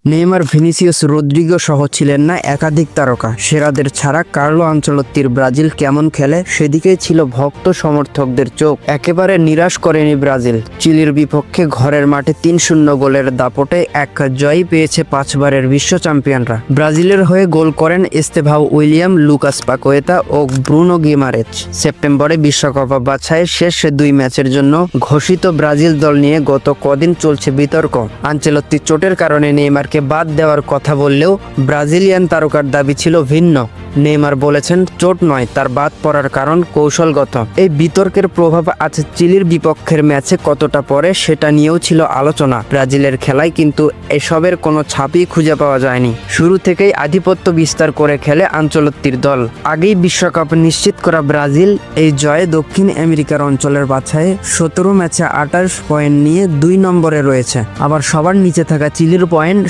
Neymar, Vinicius, Rodrigo সহ ছিলেন না একাধিক তারকা। সেরাদের ছাড়া কার্লো আনচেলত্তির ব্রাজিল কেমন খেলে সেদিকেই ছিল ভক্ত সমর্থকদের চোখ। একেবারে নিরাশ করেনি ব্রাজিল। চিলির বিপক্ষে ঘরের মাঠে ৩-০ গোলের দাপটে এক জয়ই পেয়েছে 5 বারের বিশ্ব চ্যাম্পিয়নরা। ব্রাজিলের হয়ে গোল করেন এস্তেভাও উইলিয়াম, লুকাস পাকুয়েতা ও ব্রুনো গিমারেজ। সেপ্টেম্বরে বিশ্বকাপ বাছাইয়ের শেষ 2 ম্যাচের জন্য ঘোষিত ব্রাজিল দল নিয়ে গত কদিন চলছে বিতর্ক। আনচেলত্তি চোটের কারণে নেইমারকে বাদ দেওয়ার কথা বললেও ব্রাজিলিয়ান তারকার দাবি ছিল ভিন্ন। নেইমার বলেছেন চোট নয়, তার বাদ পড়ার কারণ কৌশলগত। এই বিতর্কের প্রভাব আছে চিলির বিপক্ষের ম্যাচে কতটা পড়ে সেটা নিয়েও ছিল আলোচনা। ব্রাজিলের খেলায় কিন্তু এসবের কোনো ছাপই খুঁজে পাওয়া যায়নি। শুরু থেকেই আধিপত্য বিস্তার করে খেলে আনচেলত্তির দল। আগেই বিশ্বকাপ নিশ্চিত করা ব্রাজিল এই জয়ে দক্ষিণ আমেরিকার অঞ্চলের বাছাইয়ে 17 ম্যাচে 28 পয়েন্ট নিয়ে 2 নম্বরে রয়েছে। আবার সবার নিচে থাকা চিলির পয়েন্ট